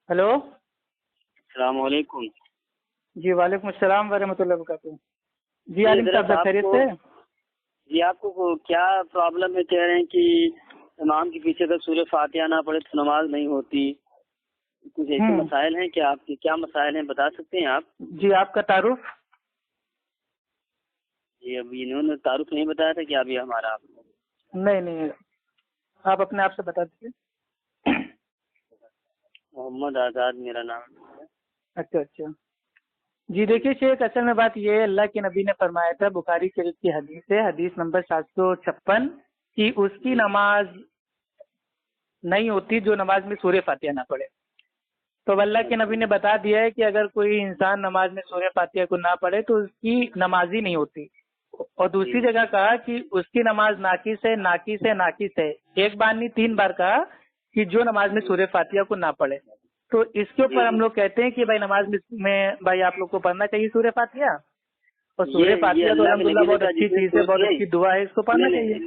Hello. अस्सलाम वालेकुम। जी वालेकुम अस्सलाम वरहमतुल्लाहि वबरकातुहू। जी आलिम साहब, सब खैरियत से? जी आपको क्या प्रॉब्लम है? कह रहे हैं कि इमाम के पीछे अगर सूरह फातिहा ना पढ़े तो नमाज नहीं होती। कुछ ऐसे मसाइल हैं क्या? आपके क्या मसाइल हैं, बता सकते हैं आप? जी आपका तारुफ? जी अभी इन्होंने तारुफ नहीं बताया था कि अभी हमारा आपको? नहीं, आप अपने आप से बता दीजिए। मोहम्मद आज़ाद मेरा नाम है। अच्छा। जी देखिए शेख, असल में बात ये है, अल्लाह के नबी ने फरमाया था, बुखारी शरीफ की हदीस है, हदीस नंबर 756, कि उसकी नमाज नहीं होती जो नमाज में सूरह फातिहा ना पढ़े। तो अल्लाह के नबी ने बता दिया है कि अगर कोई इंसान नमाज में सूरह फातिहा को ना पढ़े तो उसकी नमाज ही नहीं होती। और दूसरी जगह कहा कि उसकी नमाज नाकिस है, नाकिस है, नाकिस है। एक बार नहीं, 3 बार कहा कि जो नमाज में सूरह फातिहा को ना पढ़े। तो इसके ऊपर हम लोग कहते हैं कि भाई नमाज में भाई आप लोग को पढ़ना चाहिए सूरह फातिहा। और सूरह फातिहा तो अल्हम्दुलिल्लाह बहुत अच्छी चीज है, बहुत अच्छी दुआ है, इसको पढ़ना चाहिए।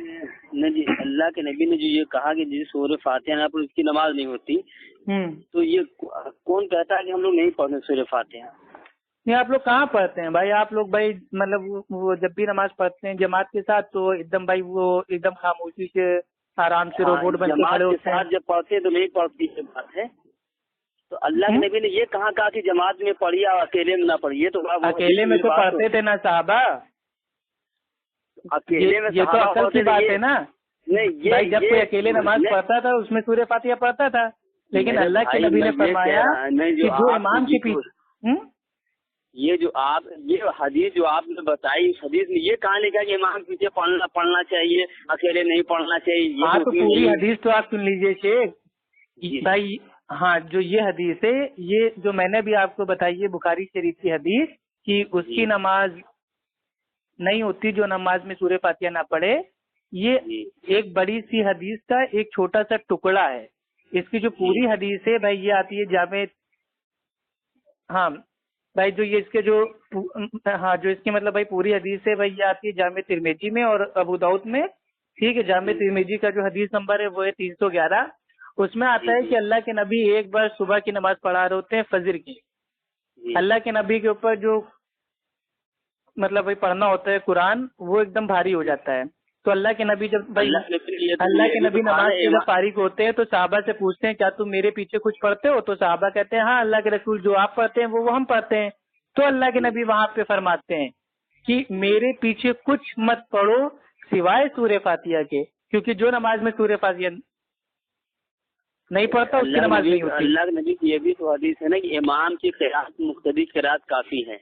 नहीं जी, अल्लाह के नबी ने जो ये कहा कि जिस सूरह फातिहा ना पढ़े उसकी नमाज नहीं होती, तो ये कौन कहता है कि हम लोग नहीं पढ़ने सूरह फातिहा? नहीं, आप लोग कहाँ पढ़ते हैं भाई? आप लोग भाई मतलब वो जब भी नमाज पढ़ते हैं जमात के साथ तो एकदम भाई वो एकदम खामोशी से आराम से रोबोट बन के खड़े होते हैं। जब पढ़ते हैं तो नहीं पढ़ती है बात है। तो अल्लाह के नबी ने ये कहा कि जमात में पढ़िए और अकेले में ना पढ़िए। तो अकेले में तो पढ़ते थे ना साहबा, अकेले में ये तो अक्ल की बात है ना। नहीं भाई जब कोई अकेले नमाज पढ़ता था उसमें सूरह फातिहा पढ़ता था, लेकिन अल्लाह के नबी ने फरमाया कि जो इमाम के पीछे ये हदीस जो आपने बताई, इस हदीस में ये कहाँ लिखा कि इमाम पीछे पढ़ना चाहिए, अकेले नहीं पढ़ना चाहिए? हाँ तो पूरी हदीस तो आप सुन लीजिए शेख भाई। हाँ, जो ये हदीस है, ये जो मैंने भी आपको बताई है बुखारी शरीफ की हदीस, कि उसकी नमाज नहीं होती जो नमाज में सूरह फातिहा ना पढ़े। ये एक बड़ी सी हदीस का एक छोटा सा टुकड़ा है। इसकी जो पूरी हदीस है भाई ये आती है जामे, हाँ भाई जो ये इसके जो हाँ जो इसकी मतलब भाई पूरी हदीस है भाई ये आती है जामे तिरमिजी में और अबू दाऊद में। ठीक है, जामे तिरमिजी का जो हदीस नंबर है वो है 311। उसमें आता है कि अल्लाह के नबी एक बार सुबह की नमाज पढ़ा रहे होते हैं फजर की। अल्लाह के नबी के ऊपर जो मतलब भाई पढ़ना होता है कुरान, वो एकदम भारी हो जाता है। तो अल्लाह के नबी जब भाई अल्लाह के नबी नमाज से जब फारिग होते हैं तो साहबा से पूछते हैं क्या तुम मेरे पीछे कुछ पढ़ते हो? तो साहबा कहते हैं हाँ अल्लाह के रसूल, जो आप पढ़ते हैं वो हम पढ़ते हैं। तो अल्लाह के नबी वहां पे फरमाते हैं कि मेरे पीछे कुछ मत पढ़ो सिवाय सूरह फातिहा के, क्योंकि जो नमाज में सूरह फातिहा नहीं पढ़ता उसकी नमाज नहीं होती। अल्लाह के नबी की ये भी तो हदीस है ना कि इमाम की क़िरात मुक़्तदी क़िरात काफी है।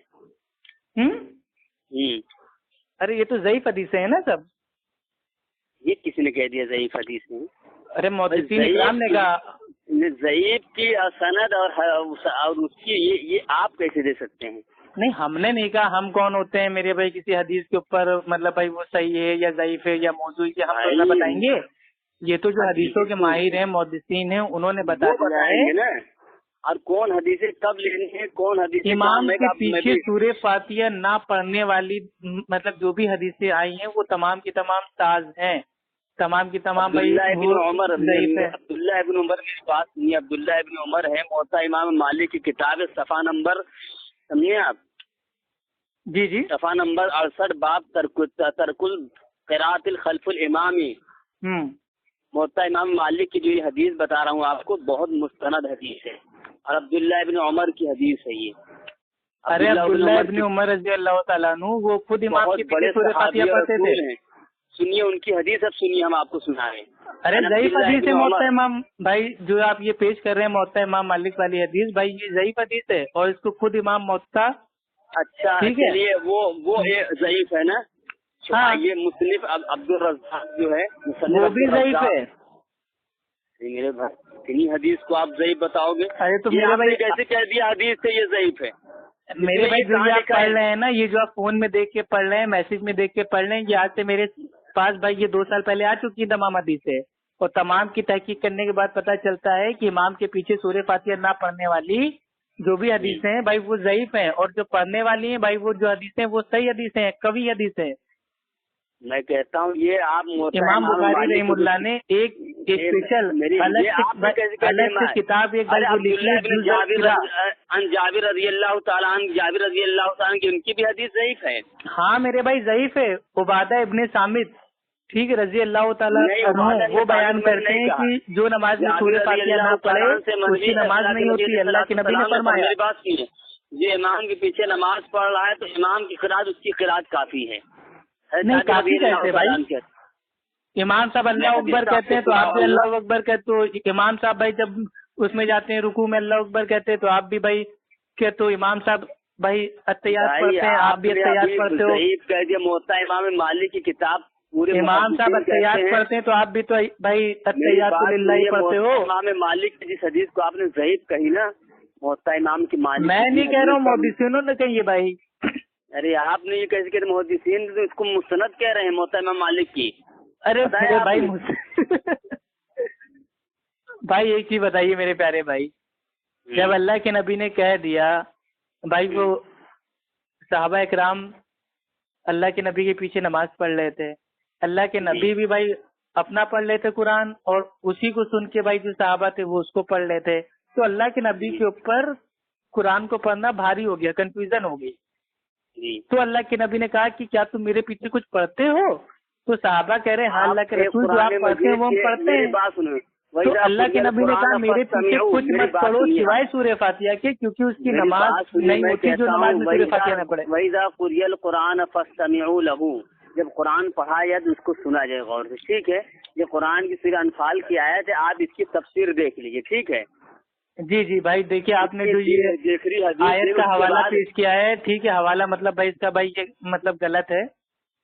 अरे ये तो ज़ईफ़ हदीस है ना सब। ये किसने कह दिया ज़ईफ़ हदीस में? अरे मुहद्दिसीन इकराम ने कहा। ज़ईफ़ की सनद और उसकी ये आप कैसे दे सकते हैं? नहीं, हमने नहीं कहा। हम कौन होते हैं मेरे भाई किसी हदीस के ऊपर मतलब भाई वो सही है या ज़ईफ़ है या मौज़ू है हम तो ना बताएंगे। ये तो जो हदीसों के माहिर हैं, मुहद्दिसीन हैं, उन्होंने बता दिया है ना। और कौन हदीसें कब लेनी है, कौन हदीसें इमाम के पीछे सूरह फातिहा ना पढ़ने वाली मतलब जो भी हदीसें आई हैं वो तमाम की तमाम साज हैं, तमाम की तमाम भाई। अब्दुल्लाह इब्न उमर की बात सुनिए। अब्दुल्लाह इब्न उमर है, मुवत्ता इमाम मालिक की किताब है, सफ़ा नंबर समझिए आप। जी सफ़ा नंबर 68, बाब तरकुल क़िराअतिल खल्फुल इमामी। मुवत्ता इमाम मालिक की जो ये हदीस बता रहा हूँ आपको, बहुत मुस्तनद हदीस है और अब्दुल्लाह इब्न उमर की हदीस है ये। अरे अब्दुल्लाह इब्न उमर रज़ी अल्लाह तआला अन्हु वो खुद इमाम के पीछे सूरह फातिहा पढ़ते थे। सुनिए उनकी हदीस, अब सुनिए हम आपको सुनाएं। अरे ज़ईफ़ हदीस है मुवत्ता इमाम भाई, जो आप ये पेश कर रहे हैं मुवत्ता इमाम मालिक वाली हदीस, भाई ये ज़ईफ़ हदीस है और इसको खुद इमाम मुवत्ता। अच्छा ठीक है, चलिए वो ज़ईफ़ है ना। हाँ, ये मुसन्निफ अब्दुल रज़्ज़ाक़ जो है वो भी ज़ईफ़ है। मेरे भाई इन्हीं हदीस को आप ज़ईफ़ बताओगे? अरे तो मेरे भाई कैसे कह दिया हदीस से ये ज़ईफ़ है? मेरे भाई जो ये आप पढ़ रहे हैं ना, ये जो आप फोन में देख के पढ़ रहे हैं, मैसेज में देख के पढ़ रहे हैं, ये आज से मेरे पास भाई ये 2 साल पहले आ चुकी है तमाम हदीस है। और तमाम की तहकीक करने के बाद पता चलता है कि इमाम के पीछे सूरह फातिहा ना पढ़ने वाली जो भी हदीसें हैं भाई वो ज़ईफ़ हैं, और जो पढ़ने वाली हैं भाई वो जो हदीसें वो सही हदीसें हैं, कवी हदीसें हैं। میں کہتا ہوں یہ آپ امام بخاری رحمہ اللہ نے ایک اسپیشل الگ سے کتاب ایک جابر رضی اللہ تعالیٰ عنہ کی ان کی بھی حدیث ضعیف ہے. ہاں میرے بھائی ضعیف ہے. عبادہ ابن صامت ٹھیک ہے رضی اللہ تعالیٰ عنہ وہ بیان کرتے ہیں کہ جو نماز میں سورہ فاتحہ نہ پڑھے اس کی نماز نہیں ہوتی. اللہ کے نبی نے فرمایا. میری بات سنیے, جو امام کے پیچھے نماز پڑھ رہا ہے تو امام کی قرات اس کی قرات کافی ہے. نہیں کافی کہتے بھائی. امام صاحب اللہ اکبر کہتے ہیں تو آپ بھی اللہ اکبر کہتے ہو. امام صاحب بھائی جب اس میں جاتے ہیں رکوع میں اللہ اکبر کہتے ہیں تو آپ بھی بھائی کہتے ہو. امام صاحب بھائی التحیات پڑھتے ہیں آپ بھی التحیات پڑھتے ہو. کہہ دیا موطا امام مالک کی کتاب پورے امام صاحب التحیات پڑھتے ہیں تو آپ بھی تو بھائی التحیات للہ پڑھتے ہو. امام مالک کی جس حدیث کو آپ نے ضعیف کہی نا موطا امام کی مالک, میں نہیں کہہ رہا ہوں محدثینوں نے کہی ہے بھائی. ارے آپ نے یہ کیسے کہ محدثین تو اس کو مستند کہہ رہے ہیں موطا امام مالک کی. ارے بھائی بھائی ایک چیز بتائیے میرے پیارے بھائی, جب اللہ کے نبی نے کہہ دیا بھائی وہ صحابہ اکرام اللہ کے نبی کے پیچھے نماز پڑھ رہے تھے. اللہ کے نبی بھی بھائی اپنا پڑھ رہے تھے قرآن اور اسی کو سن کے بھائی جو صحابہ تھے وہ اس کو پڑھ رہے تھے. تو اللہ کے نبی کے اوپر قرآن کو پڑھنا بھاری ہو گیا, کنفیوژن ہو گئی. تو اللہ کے نبی نے کہا کہ کیا تم میرے پیچھے کچھ پڑھتے ہو؟ تو صحابہ کہہ رہے ہیں ہاں اللہ کے رسول جو آپ پڑھتے ہیں وہ ہم پڑھتے ہیں. تو اللہ کے نبی نے کہا میرے پیچھے کچھ مت پڑھو سوائے سورہ فاتحہ کے, کیونکہ اس کی نماز نہیں ہوتی جو نماز میں سورہ فاتحہ نہ پڑھے. وَإِذَا قُرِئَ الْقُرْآنُ فَاسْتَمِعُوا لَهُ, جب قرآن پڑھا جائے تو اس کو سنا جائے غور سے. ٹھیک ہے, یہ قرآن کی سورہ انفال کی آیت ہے, آپ اس کی تفسیر دیکھ لیجیے. ٹھیک ہے جی جی بھائی دیکھیے آپ نے جو یہ آیت کا حوالہ پیش کیا ہے ٹھیک ہے, حوالہ مطلب بھائی اس کا بھائی یہ مطلب غلط ہے.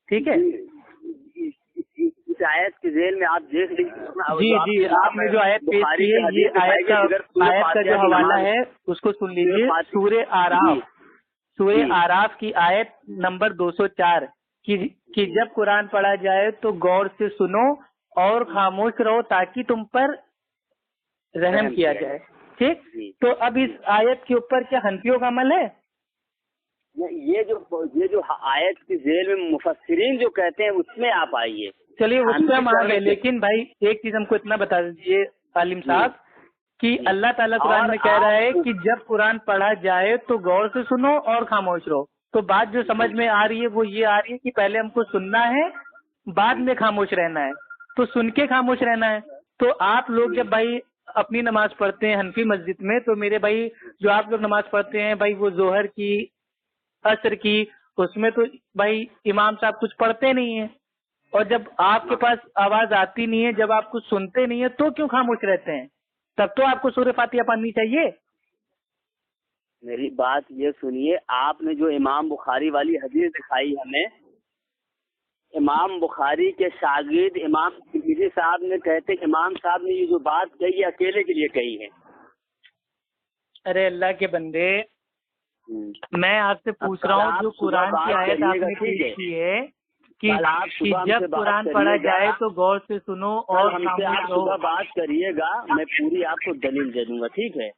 ٹھیک ہے اس آیت کے ذیل میں آپ دیکھ لیجیے. جی جی آپ نے جو آیت پیش کی ہے یہ آیت کا جو حوالہ ہے اس کو سن لیجیے. سورہ آراف کی آیت نمبر 204 کہ جب قرآن پڑھا جائے تو غور سے سنو اور خاموش رہو تاکہ تم پر رحم کیا جائے. ٹھیک, تو اب اس آیت کے اوپر کیا حنفیوں کا عمل ہے؟ یہ جو آیت کی ذیل میں مفسرین جو کہتے ہیں اس میں آپ آئیے. چلیے اس پہ ہم آ گئے, لیکن بھائی ایک چیز ہم کو اتنا بتا دیجیے عالم صاحب کہ اللہ تعالیٰ قرآن میں کہہ رہا ہے کہ جب قرآن پڑھا جائے تو غور سے سنو اور خاموش رہو. تو بات جو سمجھ میں آ رہی ہے وہ یہ آ رہی ہے کہ پہلے ہم کو سننا ہے بعد میں خاموش رہنا ہے. تو سن کے خاموش رہنا ہے. تو آپ لوگ جب بھائی اپنی نماز پڑھتے ہیں حنفی مسجد میں تو میرے بھائی جو آپ لوگ نماز پڑھتے ہیں بھائی وہ ظہر کی عصر کی اس میں تو بھائی امام صاحب کچھ پڑھتے نہیں ہیں, اور جب آپ کے پاس آواز آتی نہیں ہے, جب آپ کچھ سنتے نہیں ہیں تو کیوں خاموش رہتے ہیں؟ تب تو آپ کو سورہ فاتحہ پڑھنی چاہیے. میری بات یہ سنیے, آپ نے جو امام بخاری والی حدیث دکھائی ہمیں, امام بخاری کے شاگرد امام ترمذی صاحب نے کہتے کہ امام صاحب نے یہ جو بات کہی ہے اکیلے کے لیے کہی ہے. ارے اللہ کے بندے, میں آپ سے پوچھ رہا ہوں جو قرآن کی آیت آپ نے پیش کی ہے کہ جب قرآن پڑھا جائے تو غور سے سنو اور ہم سے آپ صبح بات کریے گا, میں پوری آپ کو دلیل دے دوں گا. ٹھیک ہے,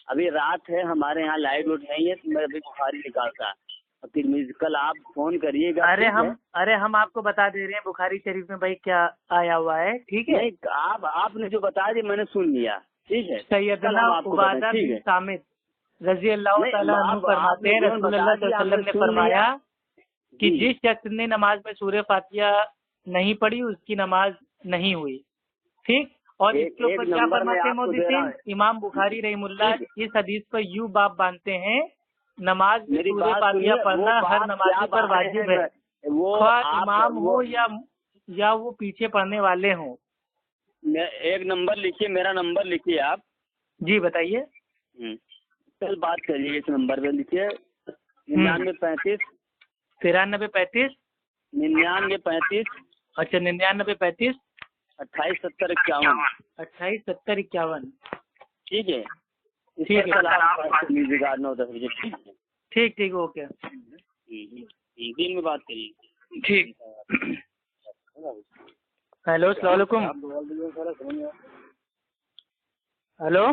ابھی رات ہے ہمارے یہاں لائٹ ووٹ نہیں ہے تو میں ابھی بخاری نکالتا, پھر کل آپ فون کریے گا. ارے ہم آپ کو بتا دے رہے ہیں بخاری شریف میں بھائی کیا آیا ہوا ہے. ٹھیک ہے, آپ نے جو بتا دیا میں نے سن لیا. ٹھیک ہے, سیدنا عبادہ بن صامت رضی اللہ تعالیٰ عنہ فرماتے ہیں رسول اللہ صلی اللہ علیہ وسلم نے فرمایا کہ جس شخص نے نماز میں سورہ فاتحہ نہیں پڑھی اس کی نماز نہیں ہوئی. ٹھیک, اور اس کے اوپر کیا فرماتے ہیں محدثین؟ امام بخاری رحم اللہ اس حدیث پر یوں باب باندھتے ہیں نماز میں سورہ فاتحہ پڑھنا ہر نمازی پر واجب ہے, خواہ امام ہو یا وہ پیچھے پڑھنے والے ہوں. ایک نمبر لکھیے, میرا نمبر لکھیے آپ. جی بتائیے. کل بات کریے, اس نمبر پہ لکھیے 9935 9335 9935. اچھا 9935 287051 287051. ٹھیک ہے, ٹھیک ہے, 9-10 بجے. ٹھیک ٹھیک اوکے, دن میں بات کریے. ٹھیک. ہیلو السلام علیکم. ہیلو